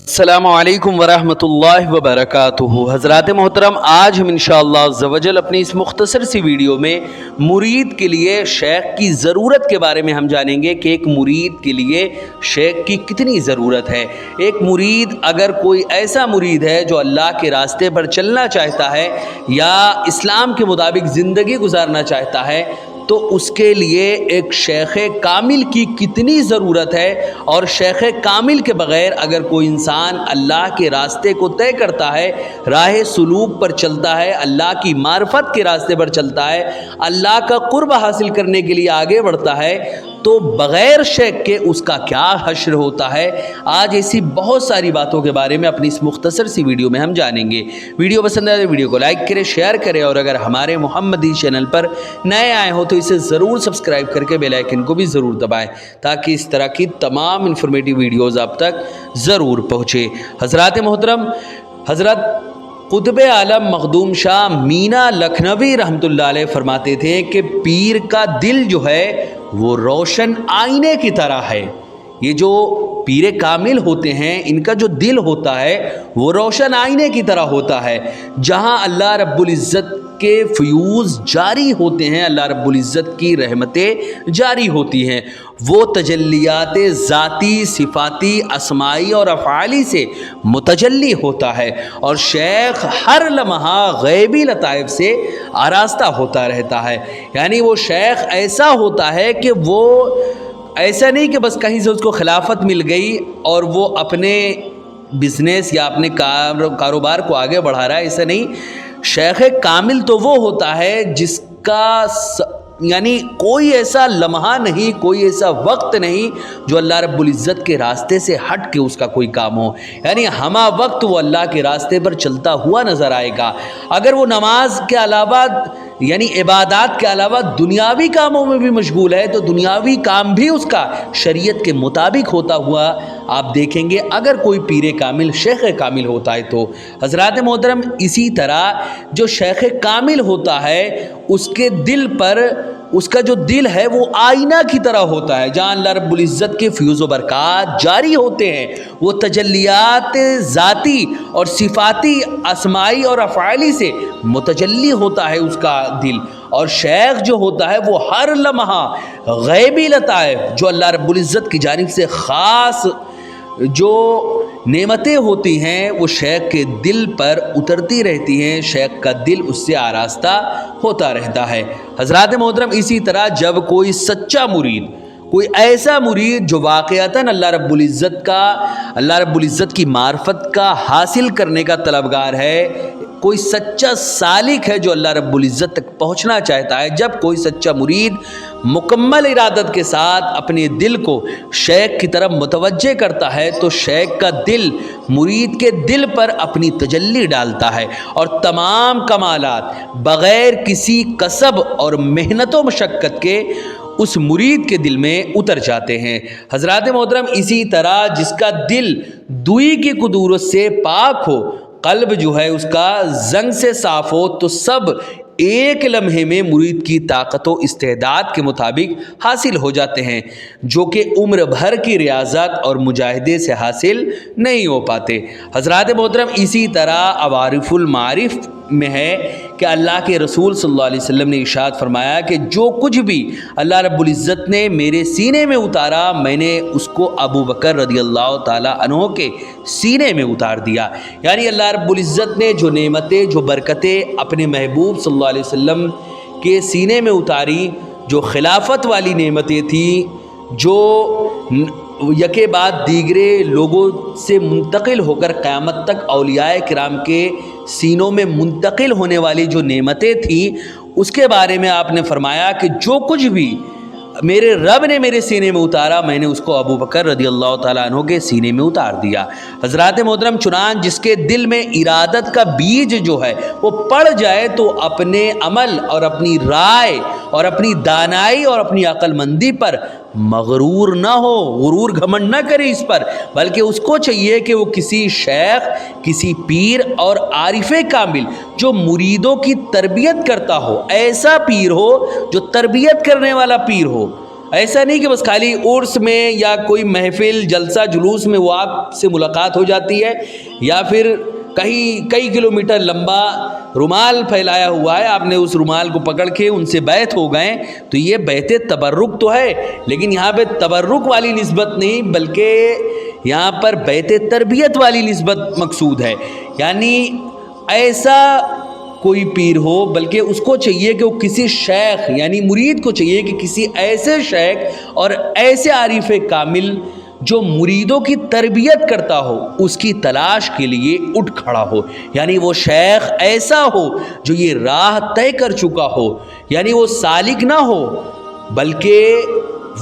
अस्सलामु अलैकुम वरहमतुल्लाहि वबरकातुहू। हज़रात मोहतरम, आज हम इंशाअल्लाह अज़्ज़ व जल अपनी इस मुख्तसर सी वीडियो में मुरीद के लिए शेख की ज़रूरत के बारे में हम जानेंगे कि एक मुरीद के लिए शेख की कितनी ज़रूरत है। एक मुरीद, अगर कोई ऐसा मुरीद है जो अल्लाह के रास्ते पर चलना चाहता है या इस्लाम के मुताबिक ज़िंदगी गुजारना चाहता है, तो उसके लिए एक शेख कामिल की कितनी ज़रूरत है। और शेख कामिल के बग़ैर अगर कोई इंसान अल्लाह के रास्ते को तय करता है, राह सुलूक पर चलता है, अल्लाह की मार्फत के रास्ते पर चलता है, अल्लाह का कुर्ब हासिल करने के लिए आगे बढ़ता है, तो बग़ैर शेख के उसका क्या हश्र होता है। आज ऐसी बहुत सारी बातों के बारे में अपनी इस मुख्तसर सी वीडियो में हम जानेंगे। वीडियो पसंद आए तो वीडियो को लाइक करें, शेयर करें, और अगर हमारे मोहम्मदी चैनल पर नए आए हो तो इसे ज़रूर सब्सक्राइब करके बेल आइकन को भी ज़रूर दबाएं, ताकि इस तरह की तमाम इन्फॉर्मेटिव वीडियोज़ आप तक ज़रूर पहुँचे। हज़रात मोहतरम, हज़रत कुतुब आलम मखदूम शाह मीना लखनवी रहमतुल्लाह अलैह फरमाते थे कि पीर का दिल जो है वो रोशन आईने की तरह है। ये जो पीर कामिल होते हैं, इनका जो दिल होता है वो रोशन आईने की तरह होता है। जहाँ अल्लाह रब्बुल इज़्ज़त के फ्यूज़ जारी होते हैं, अल्लाह रब्बुल इज़्ज़त की रहमतें जारी होती हैं, वो तजल्लियात ज़ाती, सिफ़ाती, अस्माई और अफ़ाली से मुतजल्ली होता है। और शेख हर लम्हा गैबी लताइफ से आरास्ता होता रहता है। यानी वो शेख ऐसा होता है कि वो ऐसा नहीं कि बस कहीं से उसको खिलाफत मिल गई और वो अपने बिज़नेस या अपने कारोबार को आगे बढ़ा रहा है, ऐसा नहीं। शेख कामिल तो वो होता है जिसका यानी कोई ऐसा लम्हा नहीं, कोई ऐसा वक्त नहीं जो अल्लाह रब्बुल इज़्ज़त के रास्ते से हट के उसका कोई काम हो। यानी हमा वक्त वो अल्लाह के रास्ते पर चलता हुआ नज़र आएगा। अगर वो नमाज के अलावा यानी इबादत के अलावा दुनियावी कामों में भी मशगूल है, तो दुनियावी काम भी उसका शरीयत के मुताबिक होता हुआ आप देखेंगे अगर कोई पीर कामिल शेख कामिल होता है तो। हज़रात मोहतरम, इसी तरह जो शेख कामिल होता है उसके दिल पर, उसका जो दिल है वो आईना की तरह होता है, जहाँ अल्लाह रब्बुल इज़्ज़त के फ्यूज़ व बरक़ात जारी होते हैं। वो तजल्लियात ज़ाती और सिफ़ाती, अस्माई और अफ़ाली से मुतजल्ली होता है उसका दिल। और शेख जो होता है वो हर लम्हा गैबी लताइफ, जो अल्लाह रब्बुल इज़्ज़त की जानिब से ख़ास जो नेमतें होती हैं, वो शेख के दिल पर उतरती रहती हैं, शेख का दिल उससे आरास्ता होता रहता है। हज़रात मोहतरम, इसी तरह जब कोई सच्चा मुरीद, कोई ऐसा मुरीद जो वाक़अतन अल्लाह रब्बुल इज़्ज़त की मार्फत का हासिल करने का तलबगार है, कोई सच्चा सालिक है जो अल्लाह रब्बुल इज़्ज़त तक पहुँचना चाहता है, जब कोई सच्चा मुरीद मुकम्मल इरादत के साथ अपने दिल को शेख की तरफ मुतवज्जे करता है, तो शेख का दिल मुरीद के दिल पर अपनी तजल्ली डालता है और तमाम कमालात बग़ैर किसी कसब और मेहनत व मशक्क़त के उस मुरीद के दिल में उतर जाते हैं। हज़रात मोहतरम, इसी तरह जिसका दिल दुई की कुदूरत से पाक हो, क़ल्ब जो है उसका जंग से साफ़ हो, तो सब एक लम्हे में मुरीद की ताकत व इस्तेदाद के मुताबिक हासिल हो जाते हैं, जो कि उम्र भर की रियाज़त और मुजाहिदे से हासिल नहीं हो पाते। हज़रात मोहतरम, इसी तरह अवारिफुल मारिफ में है कि अल्लाह के रसूल सल्लल्लाहु अलैहि वसल्लम ने इरशाद फरमाया कि जो कुछ भी अल्लाह रब्बुल इज़्ज़त ने मेरे सीने में उतारा, मैंने उसको अबू बकर रदियल्लाहु ताला अन्हु के सीने में उतार दिया। यानी अल्लाह रब्बुल इज़्ज़त ने जो नेमतें, जो बरकतें अपने महबूब सल्लल्लाहु अलैहि वसल्लम के सीने में उतारी, जो खिलाफत वाली नेमतें थी, जो यके बाद दीगरे लोगों से मुंतकिल होकर क़यामत तक औलियाए किराम के सीनों में मुंतकिल होने वाली जो नेमतें थी, उसके बारे में आपने फरमाया कि जो कुछ भी मेरे रब ने मेरे सीने में उतारा, मैंने उसको अबू बकर रदियल्लाहु ताला अन्हु के सीने में उतार दिया। हज़रात मोहतरम, चुनान जिसके दिल में इरादत का बीज जो है वो पड़ जाए, तो अपने अमल और अपनी राय اور اپنی دانائی اور اپنی عقل مندی پر مغرور نہ ہو، غرور گھمنڈ نہ کرے اس پر، بلکہ اس کو چاہیے کہ وہ کسی شیخ، کسی پیر اور عارف کامل جو مریدوں کی تربیت کرتا ہو، ایسا پیر ہو جو تربیت کرنے والا پیر ہو۔ ایسا نہیں کہ بس خالی عرس میں یا کوئی محفل جلسہ جلوس میں وہ آپ سے ملاقات ہو جاتی ہے، یا پھر کئی کلومیٹر لمبا رومال پھیلایا ہوا ہے، آپ نے اس رومال کو پکڑ کے ان سے بیعت ہو گئے، تو یہ بیعت تبرک تو ہے، لیکن یہاں پہ تبرک والی نسبت نہیں، بلکہ یہاں پر بیعت تربیت والی نسبت مقصود ہے۔ یعنی ایسا کوئی پیر ہو، بلکہ اس کو چاہیے کہ وہ کسی شیخ، یعنی مرید کو چاہیے کہ کسی ایسے شیخ اور ایسے عارف کامل جو مریدوں کی تربیت کرتا ہو، اس کی تلاش کے لیے اٹھ کھڑا ہو۔ یعنی وہ شیخ ایسا ہو جو یہ راہ طے کر چکا ہو، یعنی وہ سالک نہ ہو بلکہ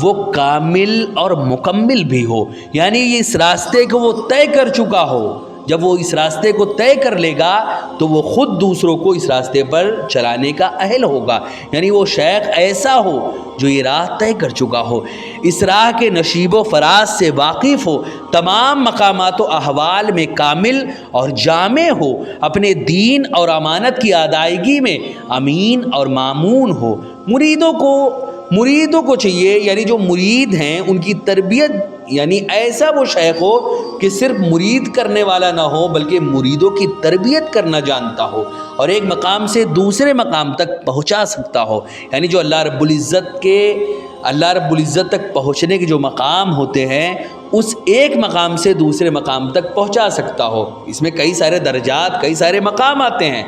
وہ کامل اور مکمل بھی ہو، یعنی اس راستے کو وہ طے کر چکا ہو۔ جب وہ اس راستے کو طے کر لے گا تو وہ خود دوسروں کو اس راستے پر چلانے کا اہل ہوگا۔ یعنی وہ شیخ ایسا ہو جو یہ راہ طے کر چکا ہو، اس راہ کے نشیب و فراز سے واقف ہو، تمام مقامات و احوال میں کامل اور جامع ہو، اپنے دین اور امانت کی ادائیگی میں امین اور مامون ہو۔ مریدوں کو چاہیے، یعنی جو مرید ہیں ان کی تربیت، یعنی ایسا وہ شیخ ہو کہ صرف مرید کرنے والا نہ ہو بلکہ مریدوں کی تربیت کرنا جانتا ہو اور ایک مقام سے دوسرے مقام تک پہنچا سکتا ہو۔ یعنی جو اللہ رب العزت تک پہنچنے کے جو مقام ہوتے ہیں، اس ایک مقام سے دوسرے مقام تک پہنچا سکتا ہو۔ اس میں کئی سارے درجات، کئی سارے مقام آتے ہیں۔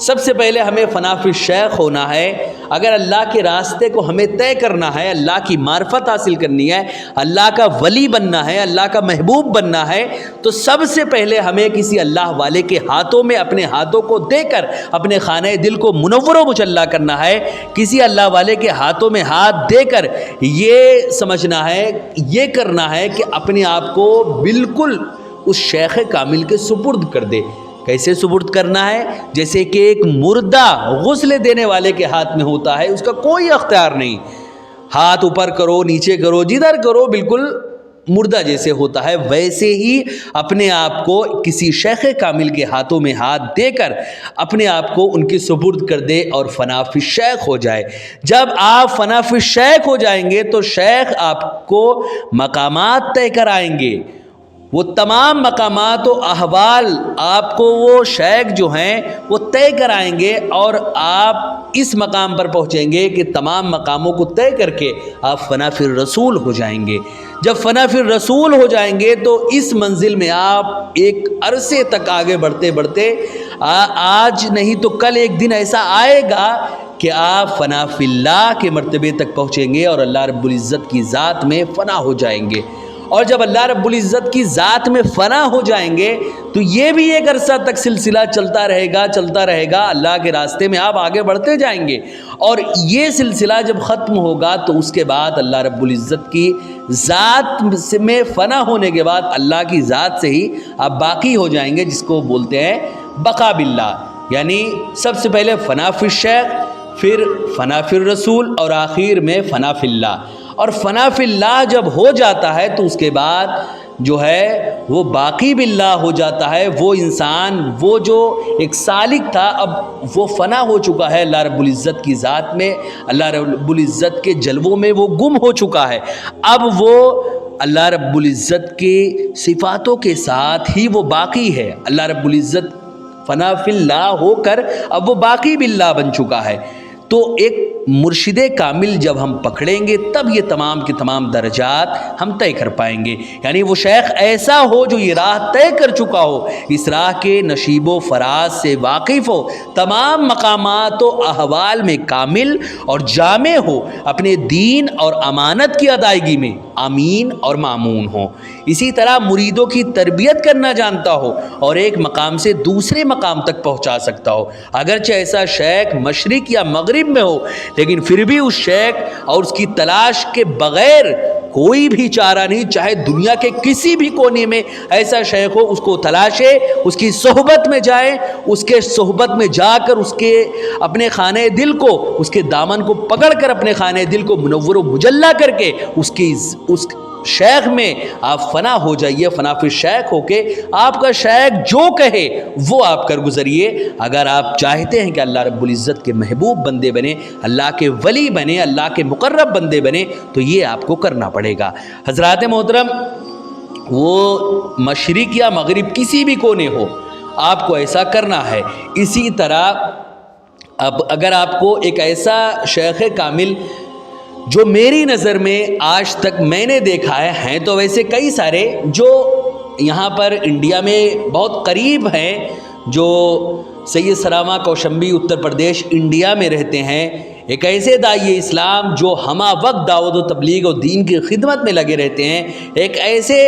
سب سے پہلے ہمیں فنا فی الشیخ ہونا ہے۔ اگر اللہ کے راستے کو ہمیں طے کرنا ہے، اللہ کی معرفت حاصل کرنی ہے، اللہ کا ولی بننا ہے، اللہ کا محبوب بننا ہے، تو سب سے پہلے ہمیں کسی اللہ والے کے ہاتھوں میں اپنے ہاتھوں کو دے کر اپنے خانہ دل کو منور و مجلہ کرنا ہے۔ کسی اللہ والے کے ہاتھوں میں ہاتھ دے کر یہ سمجھنا ہے، یہ کرنا ہے کہ اپنے آپ کو بالکل اس شیخ کامل کے سپرد کر دے۔ کیسے سپرد کرنا ہے؟ جیسے کہ ایک مردہ غسل دینے والے کے ہاتھ میں ہوتا ہے، اس کا کوئی اختیار نہیں، ہاتھ اوپر کرو نیچے کرو جدھر کرو، بالکل مردہ جیسے ہوتا ہے، ویسے ہی اپنے آپ کو کسی شیخ کامل کے ہاتھوں میں ہاتھ دے کر اپنے آپ کو ان کی سپرد کر دے اور فنا فی الشیخ ہو جائے۔ جب آپ فنا فی الشیخ ہو جائیں گے تو شیخ آپ کو مقامات طے کرائیں گے، وہ تمام مقامات و احوال آپ کو وہ شیخ جو ہیں وہ طے کرائیں گے، اور آپ اس مقام پر پہنچیں گے کہ تمام مقاموں کو طے کر کے آپ فنا فی الرسول ہو جائیں گے۔ جب فنا فی الرسول ہو جائیں گے تو اس منزل میں آپ ایک عرصے تک آگے بڑھتے بڑھتے آج نہیں تو کل ایک دن ایسا آئے گا کہ آپ فنا فی اللہ کے مرتبے تک پہنچیں گے اور اللہ رب العزت کی ذات میں فنا ہو جائیں گے۔ اور جب اللہ رب العزت کی ذات میں فنا ہو جائیں گے تو یہ بھی ایک عرصہ تک سلسلہ چلتا رہے گا، اللہ کے راستے میں آپ آگے بڑھتے جائیں گے، اور یہ سلسلہ جب ختم ہوگا تو اس کے بعد اللہ رب العزت کی ذات میں فنا ہونے کے بعد اللہ کی ذات سے ہی آپ باقی ہو جائیں گے، جس کو بولتے ہیں بقا باللہ۔ یعنی سب سے پہلے فنا فی الشیخ، پھر فنا فی الرسول، اور آخر میں فنا فی اللہ۔ اور فنا فی اللہ جب ہو جاتا ہے تو اس کے بعد جو ہے وہ باقی باللہ ہو جاتا ہے۔ وہ انسان، وہ جو ایک سالک تھا، اب وہ فنا ہو چکا ہے اللہ رب العزت کی ذات میں، اللہ رب العزت کے جلووں میں وہ گم ہو چکا ہے۔ اب وہ اللہ رب العزت کے صفاتوں کے ساتھ ہی وہ باقی ہے۔ اللہ رب العزت فنا فی اللہ ہو کر اب وہ باقی باللہ بن چکا ہے۔ تو ایک مرشد کامل جب ہم پکڑیں گے تب یہ تمام کے تمام درجات ہم طے کر پائیں گے۔ یعنی وہ شیخ ایسا ہو جو یہ راہ طے کر چکا ہو، اس راہ کے نشیب و فراز سے واقف ہو، تمام مقامات و احوال میں کامل اور جامع ہو، اپنے دین اور امانت کی ادائیگی میں امین اور مامون ہو۔ اسی طرح مریدوں کی تربیت کرنا جانتا ہو اور ایک مقام سے دوسرے مقام تک پہنچا سکتا ہو۔ اگرچہ ایسا شیخ مشرق یا مغرب میں ہو، لیکن پھر بھی اس شیخ اور اس کی تلاش کے بغیر कोई भी चारा नहीं, चाहे दुनिया के किसी भी कोने में ऐसा शेख हो, उसको तलाशे, उसकी सोहबत में जाए, उसके सोहबत में जाकर उसके अपने खाने दिल को, उसके दामन को पकड़कर अपने खाने दिल को मुनव्वर व मुजल्ला करके उस शेख में आप फना हो जाइए। फना फिर शेख होके आपका शेख जो कहे वो आप कर गुजरिए। अगर आप चाहते हैं कि अल्लाह रब्बुल इज़्ज़त के महबूब बंदे बने, अल्लाह के वली बने, अल्लाह के मुकर्रब बंदे बने, तो ये आपको करना पड़ेगा। हज़रात मोहतरम, वो मशरिक़ या मगरिब किसी भी कोने हो, आपको ऐसा करना है। इसी तरह अब अगर आपको एक ऐसा शेख कामिल जो मेरी नज़र में आज तक मैंने देखा है, हैं तो वैसे कई सारे जो यहाँ पर इंडिया में बहुत करीब हैं, जो सैयद सलामा कौशंबी उत्तर प्रदेश इंडिया में रहते हैं, एक ऐसे दाई इस्लाम जो हमा वक्त दावत व तबलीग और दीन की खिदमत में लगे रहते हैं, एक ऐसे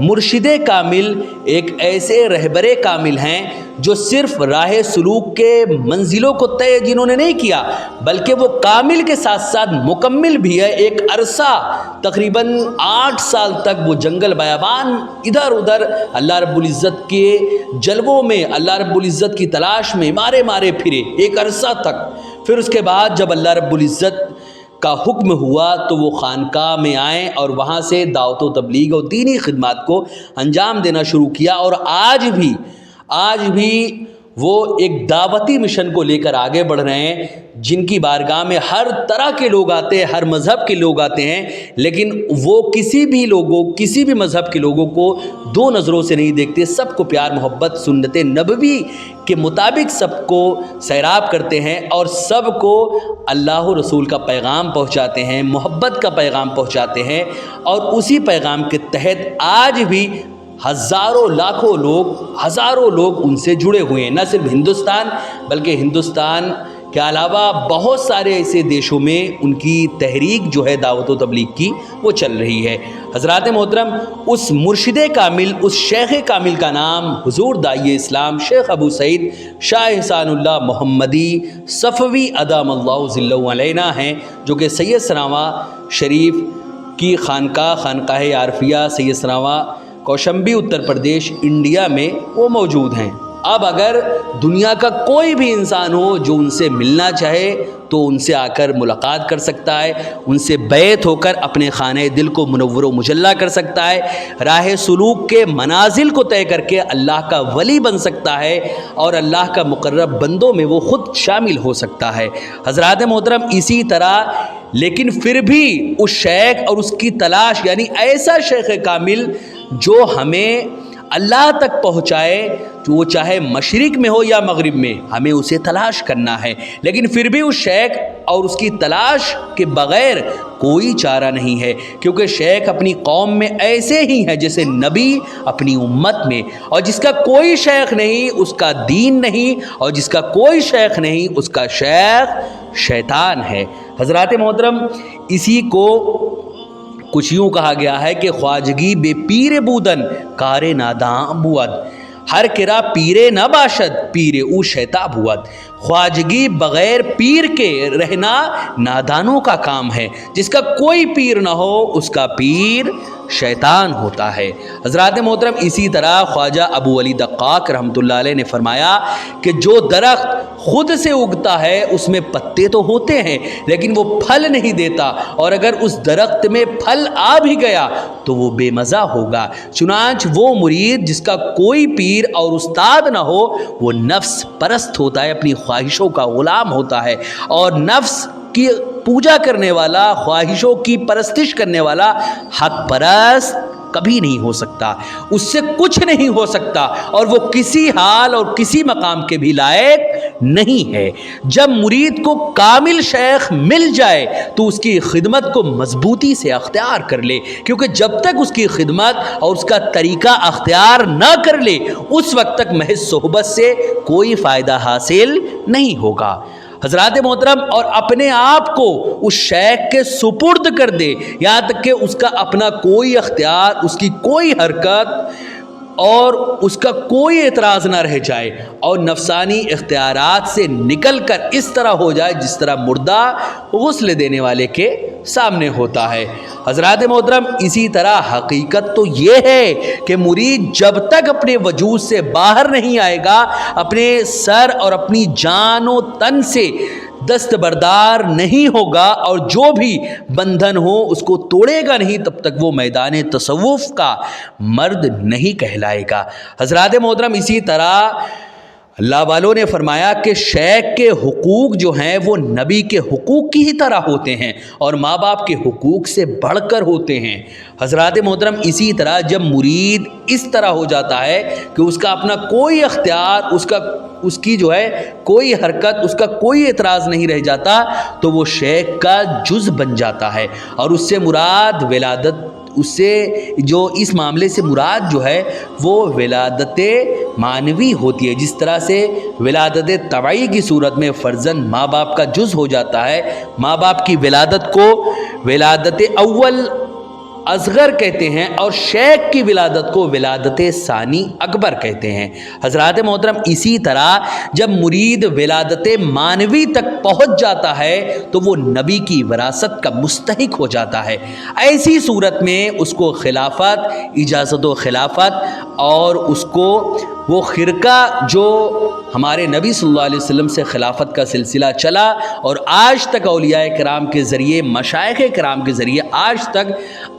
मुर्शिदे कामिल, एक ऐसे रहबरे कामिल हैं जो सिर्फ राह सलूक के मंजिलों को तय जिन्होंने नहीं किया, बल्कि वो कामिल के साथ साथ मुकम्मिल भी है। एक अरसा तकरीबन 8 साल तक वो जंगल बयाबान इधर उधर अल्लाह रब्बुल इज़्ज़त के जलवों में, अल्लाह रब्बुल इज़्ज़त की तलाश में मारे मारे फिरे एक अरसा तक। फिर उसके बाद जब अल्लाह रब्बुल इज़्ज़त का हुक्म हुआ तो वो खानकाह में आए और वहाँ से दावत व तबलीग और दीनी खिदमत को अंजाम देना शुरू किया। और आज भी वो एक दावती मिशन को लेकर आगे बढ़ रहे हैं, जिनकी बारगाह में हर तरह के लोग आते हैं, हर मज़हब के लोग आते हैं, लेकिन वो किसी भी मज़हब के लोगों को दो नज़रों से नहीं देखते। सबको प्यार मोहब्बत सुन्नत नबवी के मुताबिक सबको सैराब करते हैं और सबको अल्लाह रसूल का पैगाम पहुंचाते हैं, मोहब्बत का पैगाम पहुंचाते हैं। और उसी पैगाम के तहत आज भी हज़ारों लोग उनसे जुड़े हुए हैं। न सिर्फ हिंदुस्तान बल्कि हिंदुस्तान के अलावा बहुत सारे ऐसे देशों में उनकी तहरीक जो है दावत व तबलीग की वो चल रही है। हज़रात मोहतरम, उस मुर्शिद कामिल, उस शेख कामिल का नाम हुज़ूर दाई इस्लाम शेख अबू सईद शाह एहसानुल्लाह मोहम्मदी सफ़वी अदामल्लाहु ज़िल्लहु अलैना हैं, जो कि सैयद सनावा शरीफ की खानकाह आरफिया सैयद सनावा कौशंबी उत्तर प्रदेश इंडिया में वो मौजूद हैं। अब अगर दुनिया का कोई भी इंसान हो जो उनसे मिलना चाहे तो उनसे आकर मुलाकात कर सकता है, उनसे बैत होकर अपने खाने दिल को मुनव्वर व मुजल्ला कर सकता है, राह सलूक के मनाजिल को तय करके अल्लाह का वली बन सकता है और अल्लाह का मुकर्रब बंदों में वो ख़ुद शामिल हो सकता है। हज़रात मोहतरम, इसी तरह लेकिन फिर भी उस शेख और उसकी तलाश, यानी ऐसा शेख कामिल जो हमें अल्लाह तक पहुँचाए, तो वो चाहे मशरिक़ में हो या मगरिब में, हमें उसे तलाश करना है। लेकिन फिर भी उस शेख और उसकी तलाश के बग़ैर कोई चारा नहीं है, क्योंकि शेख अपनी कौम में ऐसे ही है जैसे नबी अपनी उम्मत में, और जिसका कोई शेख नहीं उसका दीन नहीं, और जिसका कोई शेख नहीं उसका शेख शैतान है। हज़रात मोहतरम, इसी को कुछ यूँ कहा गया है कि ख्वाजगी बे पीर बूदन कारे नादां बुअद, हर किरा पीरे न बाशद पीरे ऊ शैता बुअद। ख्वाजगी बग़ैर पीर के रहना नादानों का काम है, जिसका कोई पीर ना हो उसका पीर शैतान होता है। हज़रात मोहतरम, इसी तरह ख्वाजा अबू अली दक्काक रहमतुल्लाह अलैह ने फरमाया कि जो दरख्त खुद से उगता है उसमें पत्ते तो होते हैं लेकिन वो फल नहीं देता, और अगर उस दरख्त में फल आ भी गया तो वो बेमज़ा होगा। चुनांच वो मुरीद जिसका कोई पीर और उस्ताद ना हो वो नफ्स परस्त होता है, अपनी ख्वाहिशों का ग़ुलाम होता है, और नफ्स की पूजा करने वाला, ख्वाहिशों की परस्तिश करने वाला हक परस्त कभी नहीं हो सकता, उससे कुछ नहीं हो सकता, और वो किसी हाल और किसी मकाम के भी लायक नहीं है। जब मुरीद को कामिल शेख मिल जाए तो उसकी खिदमत को मजबूती से अख्तियार कर ले, क्योंकि जब तक उसकी खिदमत और उसका तरीका अख्तियार ना कर ले उस वक्त तक महज सोहबत से कोई फ़ायदा हासिल नहीं होगा। हज़रात मोहतरम, और अपने आप को उस शेख के सुपुर्द कर दे, यहाँ तक कि उसका अपना कोई अख्तियार, उसकी कोई हरकत और उसका कोई एतराज़ ना रह जाए, और नफसानी इख्तियारात से निकल कर इस तरह हो जाए जिस तरह मुर्दा गुस्ल देने वाले के सामने होता है। हज़रात मोहतरम इसी तरह हकीकत तो ये है कि मुरीद जब तक अपने वजूद से बाहर नहीं आएगा, अपने सर और अपनी जान व तन से दस्तबरदार नहीं होगा और जो भी बंधन हो उसको तोड़ेगा नहीं, तब तक वो मैदान तसव्वुफ का मर्द नहीं कहलाएगा। हज़रात मोहतरम इसी तरह अल्लाह वालों ने फरमाया कि शेख के हुकूक जो हैं वो नबी के हुकूक की ही तरह होते हैं और माँ बाप के हुकूक से बढ़कर होते हैं। हज़रात मोहतरम इसी तरह जब मुरीद इस तरह हो जाता है कि उसका अपना कोई अख्तियार, उसकी जो है कोई हरकत, उसका कोई एतराज़ नहीं रह जाता, तो वो शेख का जुज़ बन जाता है। और उससे मुराद विलादत, उससे जो इस मामले से मुराद जो है वो विलादत मानवी होती है। जिस तरह से विलादत तबई की सूरत में फ़र्जन माँ बाप का जुज़ हो जाता है, माँ बाप की विलादत को विलादत अव्वल असगर कहते हैं और शेख की विलादत को विलादत सानी अकबर कहते हैं। हज़रात मोहतरम इसी तरह जब मुरीद विलादत मानवी तक पहुँच जाता है तो वो नबी की विरासत का मुस्तहिक हो जाता है। ऐसी सूरत में उसको खिलाफत, इजाज़त व खिलाफत और उसको वो खिरका जो हमारे नबी सल्लल्लाहु अलैहि वसल्लम से खिलाफत का सिलसिला चला और आज तक औलियाए किराम के ज़रिए, मशाइख़ किराम के ज़रिए आज तक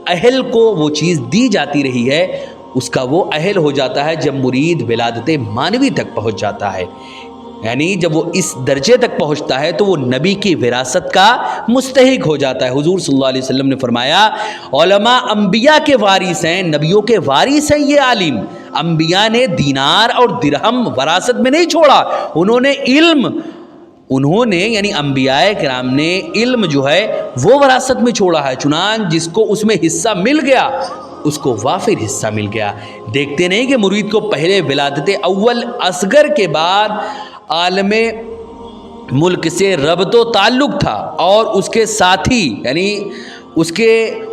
अहल को वो चीज़ दी जाती रही है, उसका वो अहल हो जाता है जब मुरीद विलादत मानवी तक पहुँच जाता है। यानी जब वो इस दर्जे तक पहुँचता है तो वो नबी की विरासत का मुस्तहिक हो जाता है। हुजूर सल्लल्लाहु अलैहि वसल्लम ने फरमाया, उलमा अंबिया के वारिस हैं, नबियों के वारिस हैं ये आलिम। अंबिया ने दीनार और दिरहम वरासत में नहीं छोड़ा, उन्होंने यानी अंबियाए किराम ने इल्म जो है वो वरासत में छोड़ा है। चुनान जिसको उसमें हिस्सा मिल गया उसको वाफिर हिस्सा मिल गया। देखते नहीं कि मुरीद को पहले विलादत अव्वल असगर के बाद आलमे मुल्क से रब्तो ताल्लुक़ था और उसके साथी यानी उसके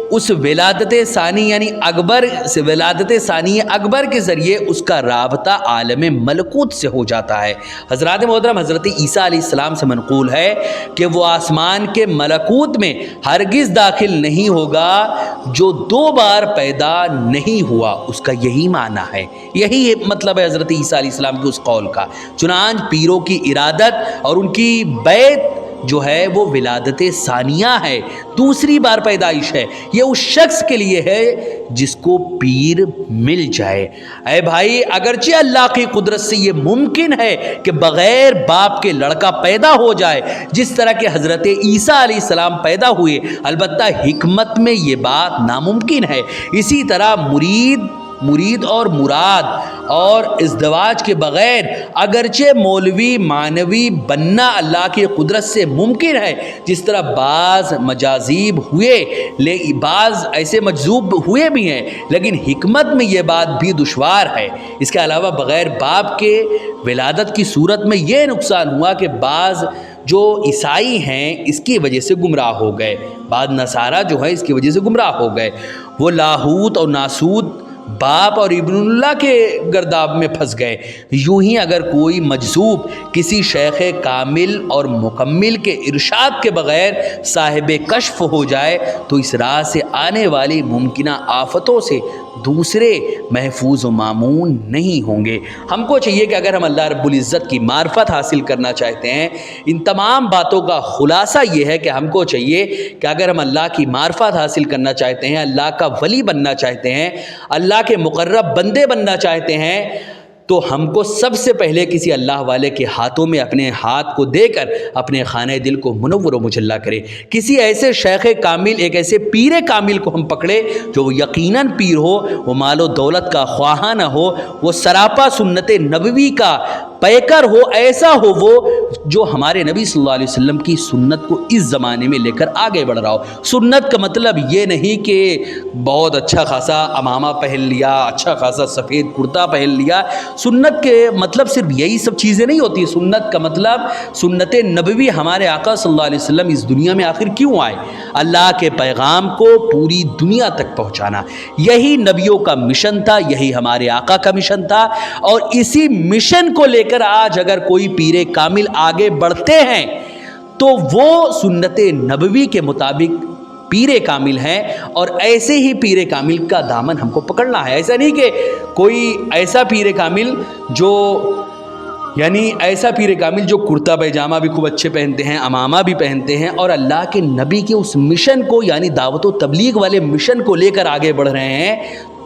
उस विलादत सानी यानी अकबर से, विलादत सानी अकबर के ज़रिए उसका राबता आलम मलकूत से हो जाता है। हज़रात मोहतरम हज़रत ईसा अलैहिस्सलाम से मनक़ूल है कि वो आसमान के मलकूत में हरगिज़ दाखिल नहीं होगा जो 2 बार पैदा नहीं हुआ। उसका यही माना है, यही मतलब है हज़रत ईसा अलैहिस्सलाम के उस कौल का। चुनांच पीरों की इरादत और उनकी बैत जो है वो विलादत सानिया है, दूसरी बार पैदाइश है। ये उस शख्स के लिए है जिसको पीर मिल जाए। ऐ भाई, अगरचे अल्लाह की कुदरत से ये मुमकिन है कि बग़ैर बाप के लड़का पैदा हो जाए, जिस तरह के हज़रत ईसा अलैहिस्सलाम पैदा हुए, अलबत्ता हिकमत में ये बात नामुमकिन है। इसी तरह मुरीद और मुराद और इज़्दवाज के बग़ैर अगरचे मौलवी मानवी बनना अल्लाह की कुदरत से मुमकिन है, जिस तरह बाज़ मजाजीब हुए, बाज़ ऐसे मजजूब हुए भी हैं, लेकिन हिकमत में ये बात भी दुश्वार है। इसके अलावा बग़ैर बाप के विलादत की सूरत में ये नुकसान हुआ कि बाज़ जो ईसाई हैं इसकी वजह से गुमराह हो गए, बाद नसारा जो है इसकी वजह से गुमराह हो गए। वो लाहूत और नासूद बाप और इब्नुल्लाह के गर्दाब में फंस गए। यूं ही अगर कोई मजसूब किसी शेख कामिल और मुकम्मिल के इरशाद के बग़ैर साहिब कश्फ हो जाए तो इस राह से आने वाली मुमकिना आफतों से दूसरे महफूज व मामून नहीं होंगे। हमको चाहिए कि अगर हम अल्लाह रब्बुल इज़्ज़त की मार्फत हासिल करना चाहते हैं, इन तमाम बातों का खुलासा ये है कि हमको चाहिए कि अगर हम अल्लाह की मार्फत हासिल करना चाहते हैं, अल्लाह का वली बनना चाहते हैं, अल्लाह के मुक़र्रब बंदे बनना चाहते हैं, तो हमको सबसे पहले किसी अल्लाह वाले के हाथों में अपने हाथ को देकर अपने खाने दिल को मुनव्वर व मुजल्ला करें। किसी ऐसे शेख कामिल, एक ऐसे पीर कामिल को हम पकड़े जो यकीनन पीर हो, वो मालो दौलत का ख्वाहा न हो, वो सरापा सुन्नत नबवी का पैकर हो, ऐसा हो वो जो हमारे नबी सल्लल्लाहु अलैहि वसल्लम की सुन्नत को इस ज़माने में लेकर आगे बढ़ रहा हो। सुन्नत का मतलब ये नहीं कि बहुत अच्छा खासा अमामा पहन लिया, अच्छा खासा सफ़ेद कुर्ता पहन लिया। सुन्नत के मतलब सिर्फ यही सब चीज़ें नहीं होती। सुन्नत का मतलब सुन्नत नबवी, हमारे आका सल्लल्लाहु अलैहि वसल्लम इस दुनिया में आखिर क्यों आए, अल्लाह के पैगाम को पूरी दुनिया तक पहुँचाना, यही नबियों का मिशन था, यही हमारे आका का मिशन था। और इसी मिशन को लेकर आज अगर कोई पीरे कामिल आगे बढ़ते हैं तो वो सुन्नत नबवी के मुताबिक پیر کامل ہیں اور ایسے ہی پیر کامل کا دامن ہم کو پکڑنا ہے. ایسا نہیں کہ کوئی ایسا پیر کامل جو ایسا پیر کامل جو کرتا پیجامہ بھی خوب اچھے پہنتے ہیں, امامہ بھی پہنتے ہیں اور اللہ کے نبی کے اس مشن کو دعوت و تبلیغ والے مشن کو لے کر آگے بڑھ رہے ہیں,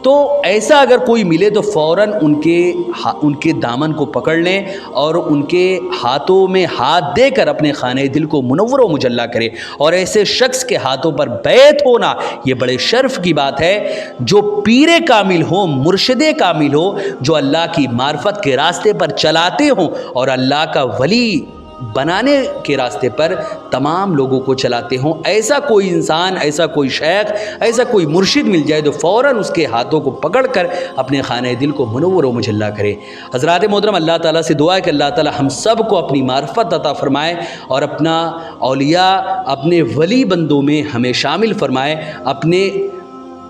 تو ایسا اگر کوئی ملے تو فوراً ان کے دامن کو پکڑ لیں اور ان کے ہاتھوں میں ہاتھ دے کر اپنے خانہ دل کو منور و مجلہ کرے. اور ایسے شخص کے ہاتھوں پر بیعت ہونا یہ بڑے شرف کی بات ہے جو پیر کامل ہو, مرشد کامل ہو, جو اللہ کی معرفت کے راستے پر چلاتے ہوں اور اللہ کا ولی بنانے کے راستے پر تمام لوگوں کو چلاتے ہوں. ایسا کوئی انسان, ایسا کوئی شیخ, ایسا کوئی مرشد مل جائے تو فوراً اس کے ہاتھوں کو پکڑ کر اپنے خانہ دل کو منور و مجلہ کرے. حضرات محترم, اللہ تعالیٰ سے دعا ہے کہ اللہ تعالیٰ ہم سب کو اپنی معرفت عطا فرمائے اور اپنا اولیاء, اپنے ولی بندوں میں ہمیں شامل فرمائے, اپنے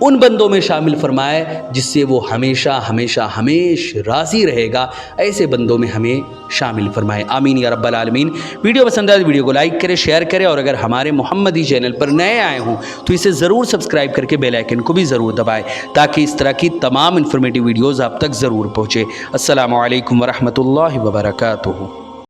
ان بندوں میں شامل فرمائے جس سے وہ ہمیشہ راضی رہے گا. ایسے بندوں میں ہمیں شامل فرمائے. آمین یا رب العالمین. ویڈیو پسند آئے تو ویڈیو کو لائک کرے, شیئر کرے اور اگر ہمارے محمدی چینل پر نئے آئے ہوں تو اسے ضرور سبسکرائب کر کے بیل آئیکن کو بھی ضرور دبائے تاکہ اس طرح کی تمام انفارمیٹیو ویڈیوز آپ تک ضرور پہنچے. السلام علیکم ورحمۃ اللہ وبرکاتہ.